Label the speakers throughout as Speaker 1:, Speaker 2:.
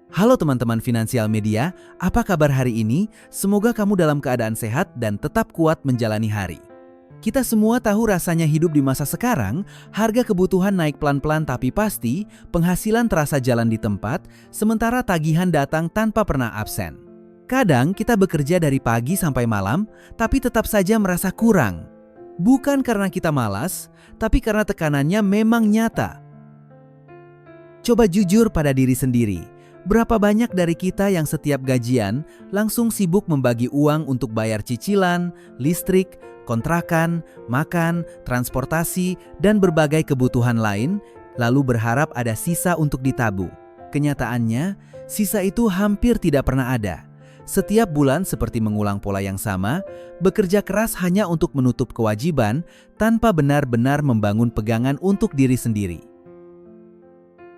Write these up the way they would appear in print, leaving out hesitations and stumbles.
Speaker 1: Halo teman-teman Finansial Media, apa kabar hari ini? Semoga kamu dalam keadaan sehat dan tetap kuat menjalani hari. Kita semua tahu rasanya hidup di masa sekarang, harga kebutuhan naik pelan-pelan tapi pasti, penghasilan terasa jalan di tempat, sementara tagihan datang tanpa pernah absen. Kadang kita bekerja dari pagi sampai malam, tapi tetap saja merasa kurang. Bukan karena kita malas, tapi karena tekanannya memang nyata. Coba jujur pada diri sendiri. Berapa banyak dari kita yang setiap gajian langsung sibuk membagi uang untuk bayar cicilan, listrik, kontrakan, makan, transportasi, dan berbagai kebutuhan lain, lalu berharap ada sisa untuk ditabung. Kenyataannya, sisa itu hampir tidak pernah ada. Setiap bulan seperti mengulang pola yang sama, bekerja keras hanya untuk menutup kewajiban tanpa benar-benar membangun pegangan untuk diri sendiri.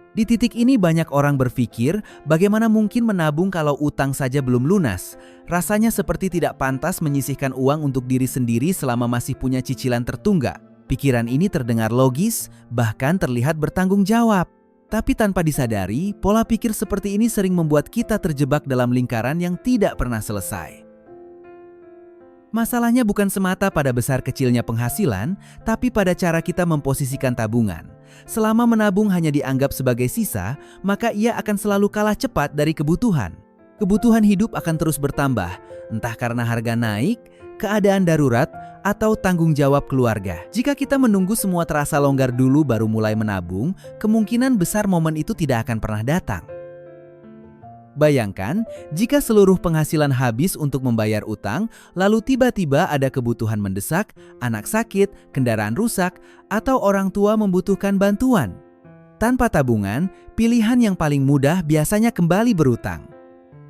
Speaker 1: Di titik ini banyak orang berpikir, bagaimana mungkin menabung kalau utang saja belum lunas? Rasanya seperti tidak pantas menyisihkan uang untuk diri sendiri selama masih punya cicilan tertunggak. Pikiran ini terdengar logis, bahkan terlihat bertanggung jawab. Tapi tanpa disadari, pola pikir seperti ini sering membuat kita terjebak dalam lingkaran yang tidak pernah selesai. Masalahnya bukan semata pada besar kecilnya penghasilan, tapi pada cara kita memposisikan tabungan. Selama menabung hanya dianggap sebagai sisa, maka ia akan selalu kalah cepat dari kebutuhan. Kebutuhan hidup akan terus bertambah, entah karena harga naik, keadaan darurat, atau tanggung jawab keluarga. Jika kita menunggu semua terasa longgar dulu baru mulai menabung, kemungkinan besar momen itu tidak akan pernah datang. Bayangkan, jika seluruh penghasilan habis untuk membayar utang, lalu tiba-tiba ada kebutuhan mendesak, anak sakit, kendaraan rusak, atau orang tua membutuhkan bantuan. Tanpa tabungan, pilihan yang paling mudah biasanya kembali berutang.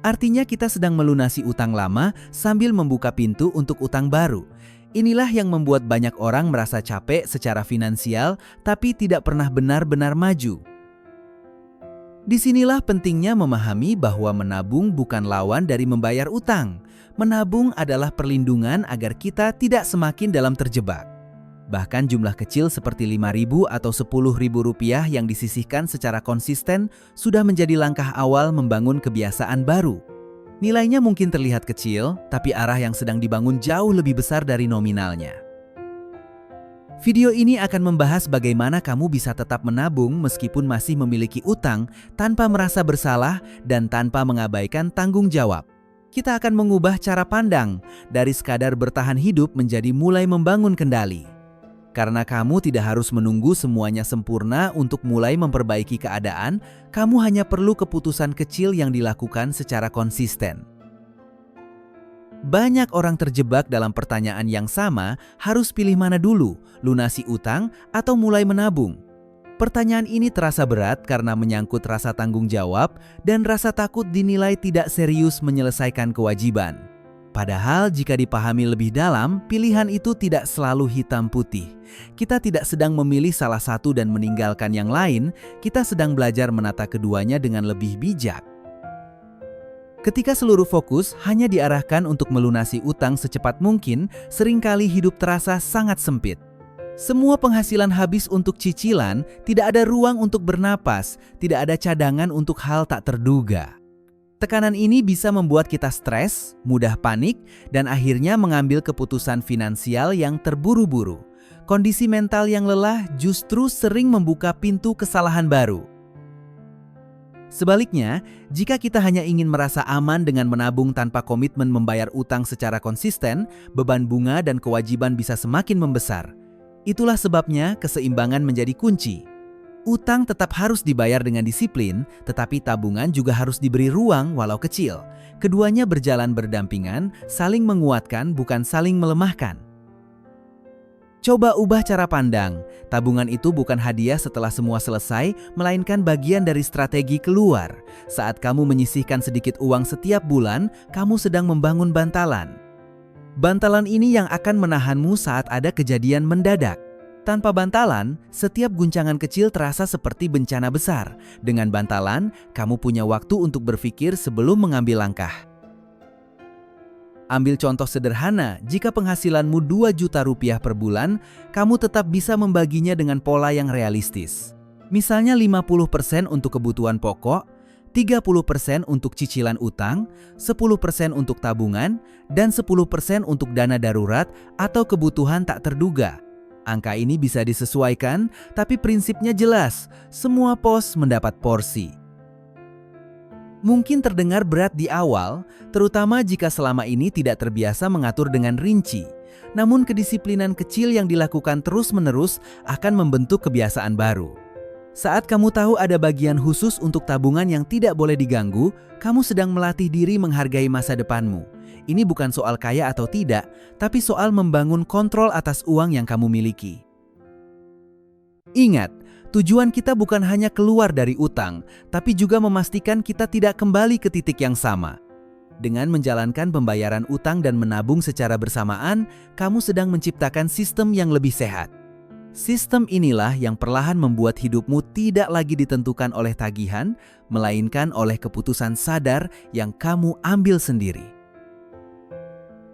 Speaker 1: Artinya kita sedang melunasi utang lama sambil membuka pintu untuk utang baru. Inilah yang membuat banyak orang merasa capek secara finansial, tapi tidak pernah benar-benar maju. Disinilah pentingnya memahami bahwa menabung bukan lawan dari membayar utang. Menabung adalah perlindungan agar kita tidak semakin dalam terjebak. Bahkan jumlah kecil seperti Rp5.000 atau Rp10.000 yang disisihkan secara konsisten sudah menjadi langkah awal membangun kebiasaan baru. Nilainya mungkin terlihat kecil, tapi arah yang sedang dibangun jauh lebih besar dari nominalnya. Video ini akan membahas bagaimana kamu bisa tetap menabung meskipun masih memiliki utang tanpa merasa bersalah dan tanpa mengabaikan tanggung jawab. Kita akan mengubah cara pandang dari sekadar bertahan hidup menjadi mulai membangun kendali. Karena kamu tidak harus menunggu semuanya sempurna untuk mulai memperbaiki keadaan, kamu hanya perlu keputusan kecil yang dilakukan secara konsisten. Banyak orang terjebak dalam pertanyaan yang sama, harus pilih mana dulu, lunasi utang atau mulai menabung. Pertanyaan ini terasa berat karena menyangkut rasa tanggung jawab dan rasa takut dinilai tidak serius menyelesaikan kewajiban. Padahal jika dipahami lebih dalam, pilihan itu tidak selalu hitam putih. Kita tidak sedang memilih salah satu dan meninggalkan yang lain, kita sedang belajar menata keduanya dengan lebih bijak. Ketika seluruh fokus hanya diarahkan untuk melunasi utang secepat mungkin, seringkali hidup terasa sangat sempit. Semua penghasilan habis untuk cicilan, tidak ada ruang untuk bernapas, tidak ada cadangan untuk hal tak terduga. Tekanan ini bisa membuat kita stres, mudah panik, dan akhirnya mengambil keputusan finansial yang terburu-buru. Kondisi mental yang lelah justru sering membuka pintu kesalahan baru. Sebaliknya, jika kita hanya ingin merasa aman dengan menabung tanpa komitmen membayar utang secara konsisten, beban bunga dan kewajiban bisa semakin membesar. Itulah sebabnya keseimbangan menjadi kunci. Utang tetap harus dibayar dengan disiplin, tetapi tabungan juga harus diberi ruang walau kecil. Keduanya berjalan berdampingan, saling menguatkan bukan saling melemahkan. Coba ubah cara pandang. Tabungan itu bukan hadiah setelah semua selesai, melainkan bagian dari strategi keluar. Saat kamu menyisihkan sedikit uang setiap bulan, kamu sedang membangun bantalan. Bantalan ini yang akan menahanmu saat ada kejadian mendadak. Tanpa bantalan, setiap guncangan kecil terasa seperti bencana besar. Dengan bantalan, kamu punya waktu untuk berpikir sebelum mengambil langkah. Ambil contoh sederhana, jika penghasilanmu Rp2 juta per bulan, kamu tetap bisa membaginya dengan pola yang realistis. Misalnya 50% untuk kebutuhan pokok, 30% untuk cicilan utang, 10% untuk tabungan, dan 10% untuk dana darurat atau kebutuhan tak terduga. Angka ini bisa disesuaikan, tapi prinsipnya jelas, semua pos mendapat porsi. Mungkin terdengar berat di awal, terutama jika selama ini tidak terbiasa mengatur dengan rinci. Namun kedisiplinan kecil yang dilakukan terus-menerus akan membentuk kebiasaan baru. Saat kamu tahu ada bagian khusus untuk tabungan yang tidak boleh diganggu, kamu sedang melatih diri menghargai masa depanmu. Ini bukan soal kaya atau tidak, tapi soal membangun kontrol atas uang yang kamu miliki. Ingat, tujuan kita bukan hanya keluar dari utang, tapi juga memastikan kita tidak kembali ke titik yang sama. Dengan menjalankan pembayaran utang dan menabung secara bersamaan, kamu sedang menciptakan sistem yang lebih sehat. Sistem inilah yang perlahan membuat hidupmu tidak lagi ditentukan oleh tagihan, melainkan oleh keputusan sadar yang kamu ambil sendiri.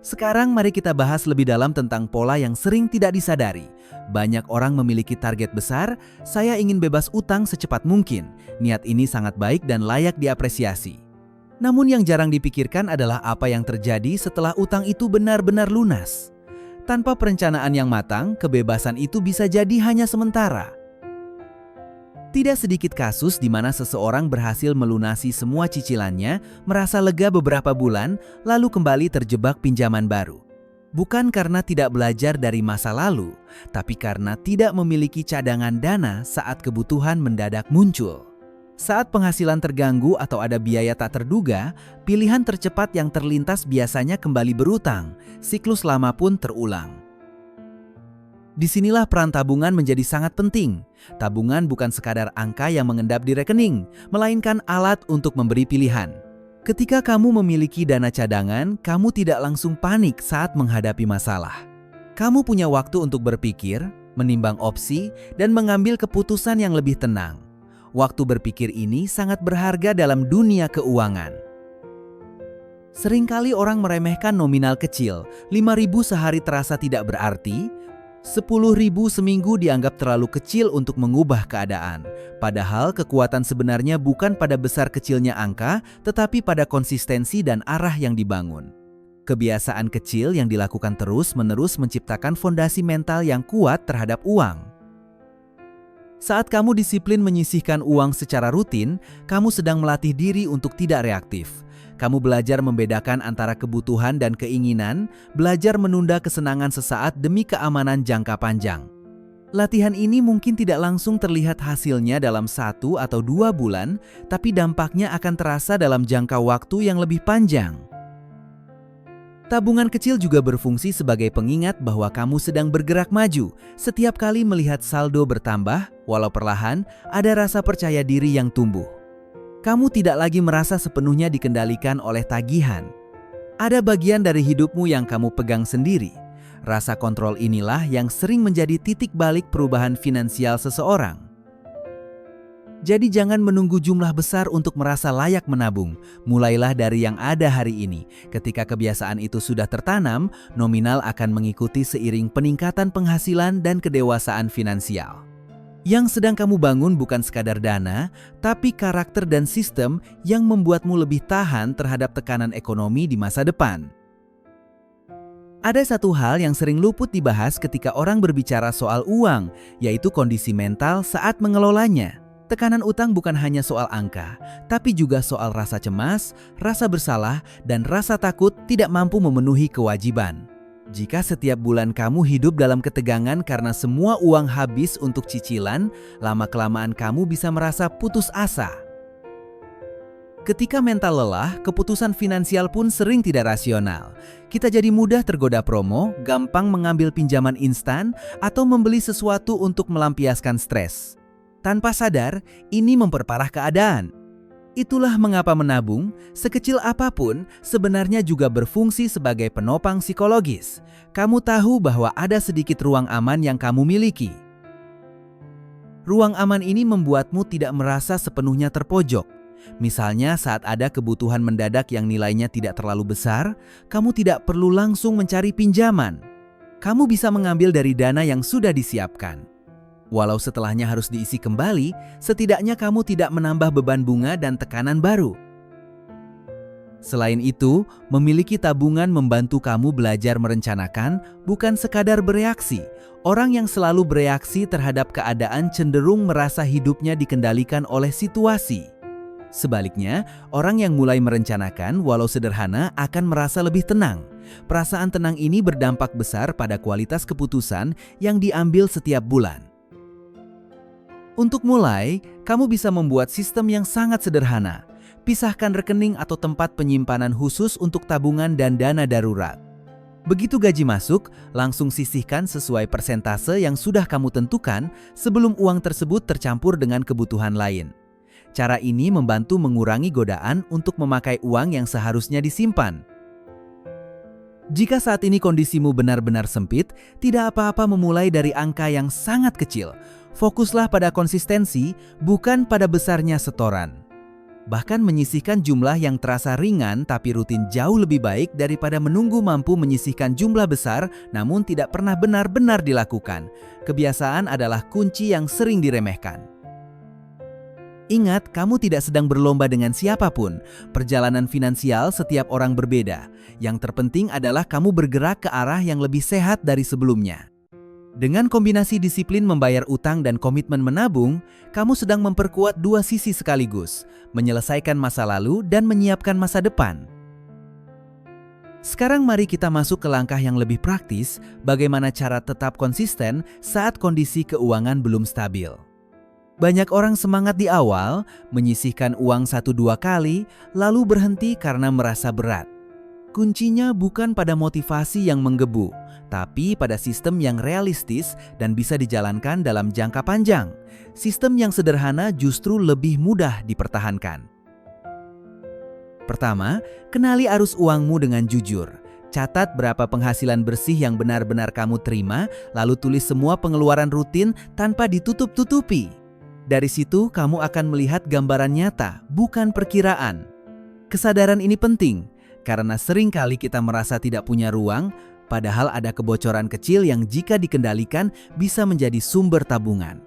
Speaker 1: Sekarang mari kita bahas lebih dalam tentang pola yang sering tidak disadari. Banyak orang memiliki target besar, saya ingin bebas utang secepat mungkin. Niat ini sangat baik dan layak diapresiasi. Namun yang jarang dipikirkan adalah apa yang terjadi setelah utang itu benar-benar lunas. Tanpa perencanaan yang matang, kebebasan itu bisa jadi hanya sementara. Tidak sedikit kasus di mana seseorang berhasil melunasi semua cicilannya, merasa lega beberapa bulan, lalu kembali terjebak pinjaman baru. Bukan karena tidak belajar dari masa lalu, tapi karena tidak memiliki cadangan dana saat kebutuhan mendadak muncul. Saat penghasilan terganggu atau ada biaya tak terduga, pilihan tercepat yang terlintas biasanya kembali berutang. Siklus lama pun terulang. Disinilah peran tabungan menjadi sangat penting. Tabungan bukan sekadar angka yang mengendap di rekening, melainkan alat untuk memberi pilihan. Ketika kamu memiliki dana cadangan, kamu tidak langsung panik saat menghadapi masalah. Kamu punya waktu untuk berpikir, menimbang opsi, dan mengambil keputusan yang lebih tenang. Waktu berpikir ini sangat berharga dalam dunia keuangan. Seringkali orang meremehkan nominal kecil, 5.000 sehari terasa tidak berarti, 10.000 seminggu dianggap terlalu kecil untuk mengubah keadaan. Padahal kekuatan sebenarnya bukan pada besar kecilnya angka, tetapi pada konsistensi dan arah yang dibangun. Kebiasaan kecil yang dilakukan terus-menerus menciptakan fondasi mental yang kuat terhadap uang. Saat kamu disiplin menyisihkan uang secara rutin, kamu sedang melatih diri untuk tidak reaktif. Kamu belajar membedakan antara kebutuhan dan keinginan, belajar menunda kesenangan sesaat demi keamanan jangka panjang. Latihan ini mungkin tidak langsung terlihat hasilnya dalam 1 atau 2 bulan, tapi dampaknya akan terasa dalam jangka waktu yang lebih panjang. Tabungan kecil juga berfungsi sebagai pengingat bahwa kamu sedang bergerak maju. Setiap kali melihat saldo bertambah, walau perlahan, ada rasa percaya diri yang tumbuh. Kamu tidak lagi merasa sepenuhnya dikendalikan oleh tagihan. Ada bagian dari hidupmu yang kamu pegang sendiri. Rasa kontrol inilah yang sering menjadi titik balik perubahan finansial seseorang. Jadi jangan menunggu jumlah besar untuk merasa layak menabung. Mulailah dari yang ada hari ini. Ketika kebiasaan itu sudah tertanam, nominal akan mengikuti seiring peningkatan penghasilan dan kedewasaan finansial. Yang sedang kamu bangun bukan sekadar dana, tapi karakter dan sistem yang membuatmu lebih tahan terhadap tekanan ekonomi di masa depan. Ada satu hal yang sering luput dibahas ketika orang berbicara soal uang, yaitu kondisi mental saat mengelolanya. Tekanan utang bukan hanya soal angka, tapi juga soal rasa cemas, rasa bersalah, dan rasa takut tidak mampu memenuhi kewajiban. Jika setiap bulan kamu hidup dalam ketegangan karena semua uang habis untuk cicilan, lama-kelamaan kamu bisa merasa putus asa. Ketika mental lelah, keputusan finansial pun sering tidak rasional. Kita jadi mudah tergoda promo, gampang mengambil pinjaman instan, atau membeli sesuatu untuk melampiaskan stres. Tanpa sadar, ini memperparah keadaan. Itulah mengapa menabung, sekecil apapun, sebenarnya juga berfungsi sebagai penopang psikologis. Kamu tahu bahwa ada sedikit ruang aman yang kamu miliki. Ruang aman ini membuatmu tidak merasa sepenuhnya terpojok. Misalnya saat ada kebutuhan mendadak yang nilainya tidak terlalu besar, kamu tidak perlu langsung mencari pinjaman. Kamu bisa mengambil dari dana yang sudah disiapkan. Walau setelahnya harus diisi kembali, setidaknya kamu tidak menambah beban bunga dan tekanan baru. Selain itu, memiliki tabungan membantu kamu belajar merencanakan, bukan sekadar bereaksi. Orang yang selalu bereaksi terhadap keadaan cenderung merasa hidupnya dikendalikan oleh situasi. Sebaliknya, orang yang mulai merencanakan, walau sederhana, akan merasa lebih tenang. Perasaan tenang ini berdampak besar pada kualitas keputusan yang diambil setiap bulan. Untuk mulai, kamu bisa membuat sistem yang sangat sederhana. Pisahkan rekening atau tempat penyimpanan khusus untuk tabungan dan dana darurat. Begitu gaji masuk, langsung sisihkan sesuai persentase yang sudah kamu tentukan sebelum uang tersebut tercampur dengan kebutuhan lain. Cara ini membantu mengurangi godaan untuk memakai uang yang seharusnya disimpan. Jika saat ini kondisimu benar-benar sempit, tidak apa-apa memulai dari angka yang sangat kecil. Fokuslah pada konsistensi, bukan pada besarnya setoran. Bahkan menyisihkan jumlah yang terasa ringan tapi rutin jauh lebih baik daripada menunggu mampu menyisihkan jumlah besar namun tidak pernah benar-benar dilakukan. Kebiasaan adalah kunci yang sering diremehkan. Ingat, kamu tidak sedang berlomba dengan siapapun. Perjalanan finansial setiap orang berbeda. Yang terpenting adalah kamu bergerak ke arah yang lebih sehat dari sebelumnya. Dengan kombinasi disiplin membayar utang dan komitmen menabung, kamu sedang memperkuat dua sisi sekaligus, menyelesaikan masa lalu dan menyiapkan masa depan. Sekarang mari kita masuk ke langkah yang lebih praktis, bagaimana cara tetap konsisten saat kondisi keuangan belum stabil. Banyak orang semangat di awal, menyisihkan uang 1-2 kali, lalu berhenti karena merasa berat. Kuncinya bukan pada motivasi yang menggebu, tapi pada sistem yang realistis dan bisa dijalankan dalam jangka panjang. Sistem yang sederhana justru lebih mudah dipertahankan. Pertama, kenali arus uangmu dengan jujur. Catat berapa penghasilan bersih yang benar-benar kamu terima, lalu tulis semua pengeluaran rutin tanpa ditutup-tutupi. Dari situ, kamu akan melihat gambaran nyata, bukan perkiraan. Kesadaran ini penting, karena sering kali kita merasa tidak punya ruang, padahal ada kebocoran kecil yang jika dikendalikan bisa menjadi sumber tabungan.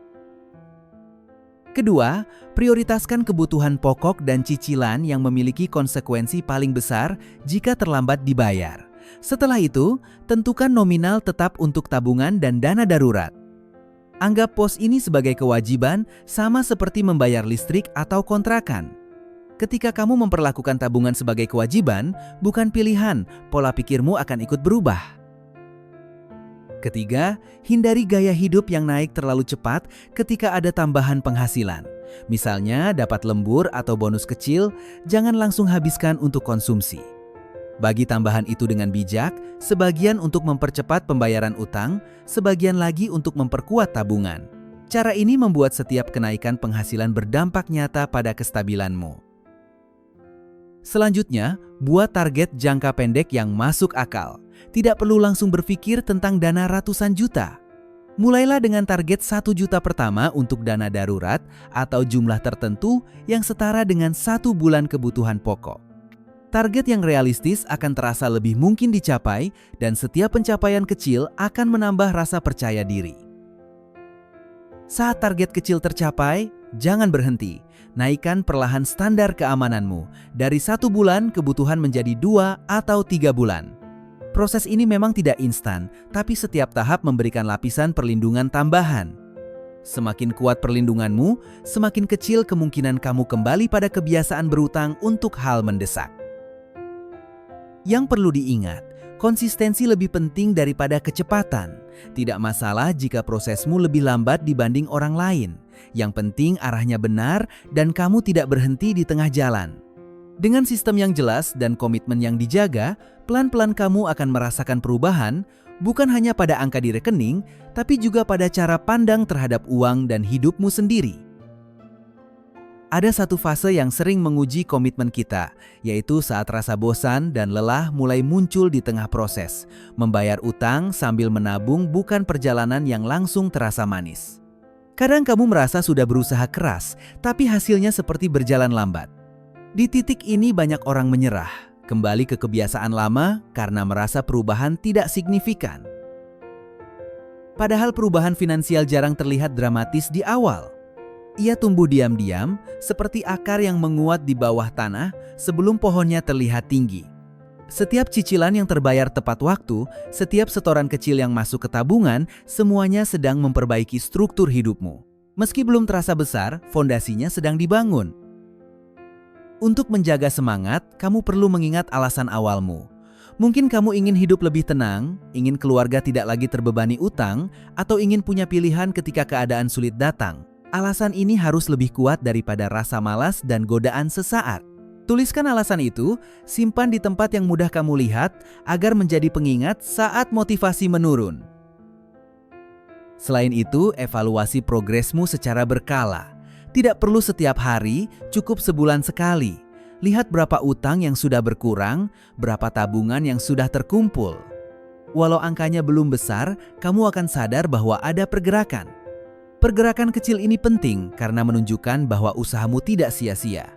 Speaker 1: Kedua, prioritaskan kebutuhan pokok dan cicilan yang memiliki konsekuensi paling besar jika terlambat dibayar. Setelah itu, tentukan nominal tetap untuk tabungan dan dana darurat. Anggap pos ini sebagai kewajiban, sama seperti membayar listrik atau kontrakan. Ketika kamu memperlakukan tabungan sebagai kewajiban, bukan pilihan, pola pikirmu akan ikut berubah. Ketiga, hindari gaya hidup yang naik terlalu cepat ketika ada tambahan penghasilan. Misalnya dapat lembur atau bonus kecil, jangan langsung habiskan untuk konsumsi. Bagi tambahan itu dengan bijak, sebagian untuk mempercepat pembayaran utang, sebagian lagi untuk memperkuat tabungan. Cara ini membuat setiap kenaikan penghasilan berdampak nyata pada kestabilanmu. Selanjutnya, buat target jangka pendek yang masuk akal. Tidak perlu langsung berpikir tentang dana ratusan juta. Mulailah dengan target 1 juta pertama untuk dana darurat atau jumlah tertentu yang setara dengan 1 bulan kebutuhan pokok. Target yang realistis akan terasa lebih mungkin dicapai dan setiap pencapaian kecil akan menambah rasa percaya diri. Saat target kecil tercapai, jangan berhenti. Naikkan perlahan standar keamananmu. Dari 1 bulan kebutuhan menjadi 2 atau 3 bulan. Proses ini memang tidak instan, tapi setiap tahap memberikan lapisan perlindungan tambahan. Semakin kuat perlindunganmu, semakin kecil kemungkinan kamu kembali pada kebiasaan berutang untuk hal mendesak. Yang perlu diingat, konsistensi lebih penting daripada kecepatan. Tidak masalah jika prosesmu lebih lambat dibanding orang lain. Yang penting arahnya benar dan kamu tidak berhenti di tengah jalan. Dengan sistem yang jelas dan komitmen yang dijaga, pelan-pelan kamu akan merasakan perubahan, bukan hanya pada angka di rekening, tapi juga pada cara pandang terhadap uang dan hidupmu sendiri. Ada satu fase yang sering menguji komitmen kita, yaitu saat rasa bosan dan lelah mulai muncul di tengah proses. Membayar utang sambil menabung bukan perjalanan yang langsung terasa manis. Kadang kamu merasa sudah berusaha keras, tapi hasilnya seperti berjalan lambat. Di titik ini banyak orang menyerah, kembali ke kebiasaan lama karena merasa perubahan tidak signifikan. Padahal perubahan finansial jarang terlihat dramatis di awal. Ia tumbuh diam-diam, seperti akar yang menguat di bawah tanah sebelum pohonnya terlihat tinggi. Setiap cicilan yang terbayar tepat waktu, setiap setoran kecil yang masuk ke tabungan, semuanya sedang memperbaiki struktur hidupmu. Meski belum terasa besar, fondasinya sedang dibangun. Untuk menjaga semangat, kamu perlu mengingat alasan awalmu. Mungkin kamu ingin hidup lebih tenang, ingin keluarga tidak lagi terbebani utang, atau ingin punya pilihan ketika keadaan sulit datang. Alasan ini harus lebih kuat daripada rasa malas dan godaan sesaat. Tuliskan alasan itu, simpan di tempat yang mudah kamu lihat agar menjadi pengingat saat motivasi menurun. Selain itu, evaluasi progresmu secara berkala. Tidak perlu setiap hari, cukup sebulan sekali. Lihat berapa utang yang sudah berkurang, berapa tabungan yang sudah terkumpul. Walau angkanya belum besar, kamu akan sadar bahwa ada pergerakan. Pergerakan kecil ini penting karena menunjukkan bahwa usahamu tidak sia-sia.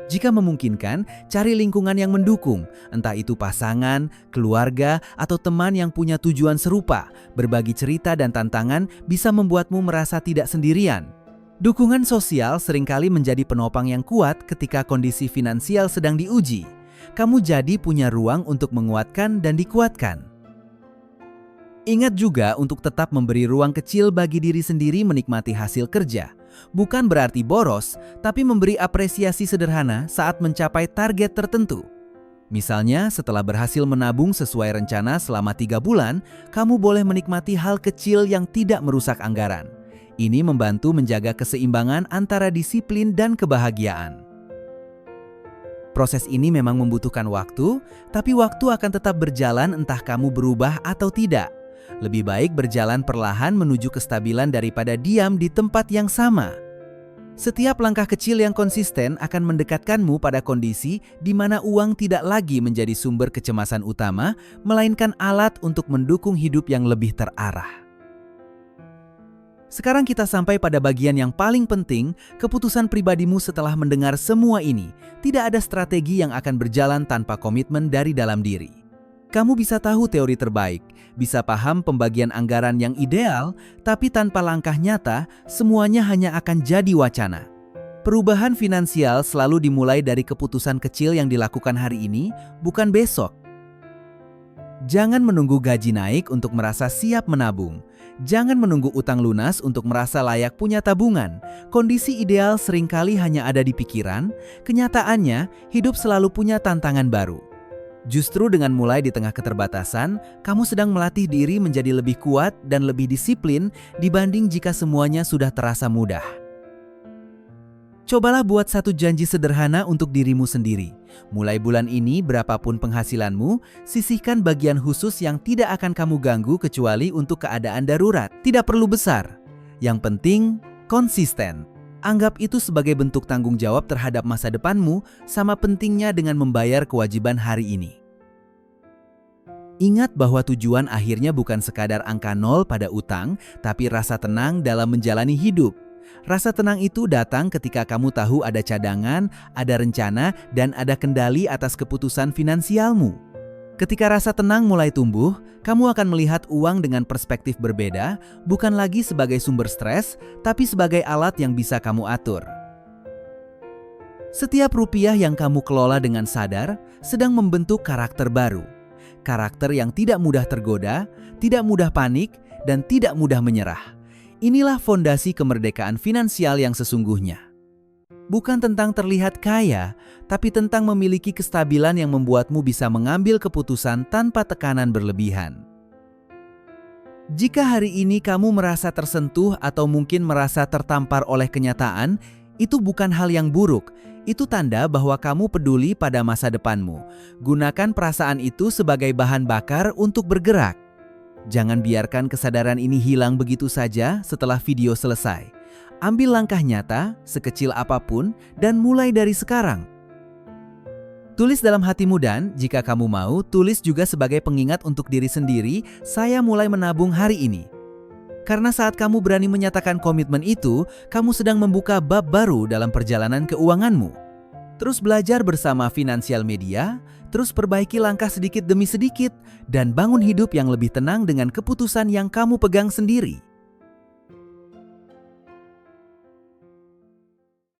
Speaker 1: Jika memungkinkan, cari lingkungan yang mendukung, entah itu pasangan, keluarga, atau teman yang punya tujuan serupa. Berbagi cerita dan tantangan bisa membuatmu merasa tidak sendirian. Dukungan sosial seringkali menjadi penopang yang kuat ketika kondisi finansial sedang diuji. Kamu jadi punya ruang untuk menguatkan dan dikuatkan. Ingat juga untuk tetap memberi ruang kecil bagi diri sendiri menikmati hasil kerja. Bukan berarti boros, tapi memberi apresiasi sederhana saat mencapai target tertentu. Misalnya, setelah berhasil menabung sesuai rencana selama 3 bulan, kamu boleh menikmati hal kecil yang tidak merusak anggaran. Ini membantu menjaga keseimbangan antara disiplin dan kebahagiaan. Proses ini memang membutuhkan waktu, tapi waktu akan tetap berjalan entah kamu berubah atau tidak. Lebih baik berjalan perlahan menuju kestabilan daripada diam di tempat yang sama. Setiap langkah kecil yang konsisten akan mendekatkanmu pada kondisi di mana uang tidak lagi menjadi sumber kecemasan utama, melainkan alat untuk mendukung hidup yang lebih terarah. Sekarang kita sampai pada bagian yang paling penting, keputusan pribadimu setelah mendengar semua ini. Tidak ada strategi yang akan berjalan tanpa komitmen dari dalam diri. Kamu bisa tahu teori terbaik, bisa paham pembagian anggaran yang ideal, tapi tanpa langkah nyata, semuanya hanya akan jadi wacana. Perubahan finansial selalu dimulai dari keputusan kecil yang dilakukan hari ini, bukan besok. Jangan menunggu gaji naik untuk merasa siap menabung. Jangan menunggu utang lunas untuk merasa layak punya tabungan. Kondisi ideal seringkali hanya ada di pikiran, kenyataannya hidup selalu punya tantangan baru. Justru dengan mulai di tengah keterbatasan, kamu sedang melatih diri menjadi lebih kuat dan lebih disiplin dibanding jika semuanya sudah terasa mudah. Cobalah buat satu janji sederhana untuk dirimu sendiri. Mulai bulan ini, berapapun penghasilanmu, sisihkan bagian khusus yang tidak akan kamu ganggu kecuali untuk keadaan darurat. Tidak perlu besar. Yang penting, konsisten. Anggap itu sebagai bentuk tanggung jawab terhadap masa depanmu, sama pentingnya dengan membayar kewajiban hari ini. Ingat bahwa tujuan akhirnya bukan sekadar angka 0 pada utang, tapi rasa tenang dalam menjalani hidup. Rasa tenang itu datang ketika kamu tahu ada cadangan, ada rencana, dan ada kendali atas keputusan finansialmu. Ketika rasa tenang mulai tumbuh, kamu akan melihat uang dengan perspektif berbeda, bukan lagi sebagai sumber stres, tapi sebagai alat yang bisa kamu atur. Setiap rupiah yang kamu kelola dengan sadar sedang membentuk karakter baru. Karakter yang tidak mudah tergoda, tidak mudah panik, dan tidak mudah menyerah. Inilah fondasi kemerdekaan finansial yang sesungguhnya. Bukan tentang terlihat kaya, tapi tentang memiliki kestabilan yang membuatmu bisa mengambil keputusan tanpa tekanan berlebihan. Jika hari ini kamu merasa tersentuh atau mungkin merasa tertampar oleh kenyataan, itu bukan hal yang buruk. Itu tanda bahwa kamu peduli pada masa depanmu. Gunakan perasaan itu sebagai bahan bakar untuk bergerak. Jangan biarkan kesadaran ini hilang begitu saja setelah video selesai. Ambil langkah nyata, sekecil apapun, dan mulai dari sekarang. Tulis dalam hatimu dan, jika kamu mau, tulis juga sebagai pengingat untuk diri sendiri, saya mulai menabung hari ini. Karena saat kamu berani menyatakan komitmen itu, kamu sedang membuka bab baru dalam perjalanan keuanganmu. Terus belajar bersama Finansial Media, terus perbaiki langkah sedikit demi sedikit, dan bangun hidup yang lebih tenang dengan keputusan yang kamu pegang sendiri.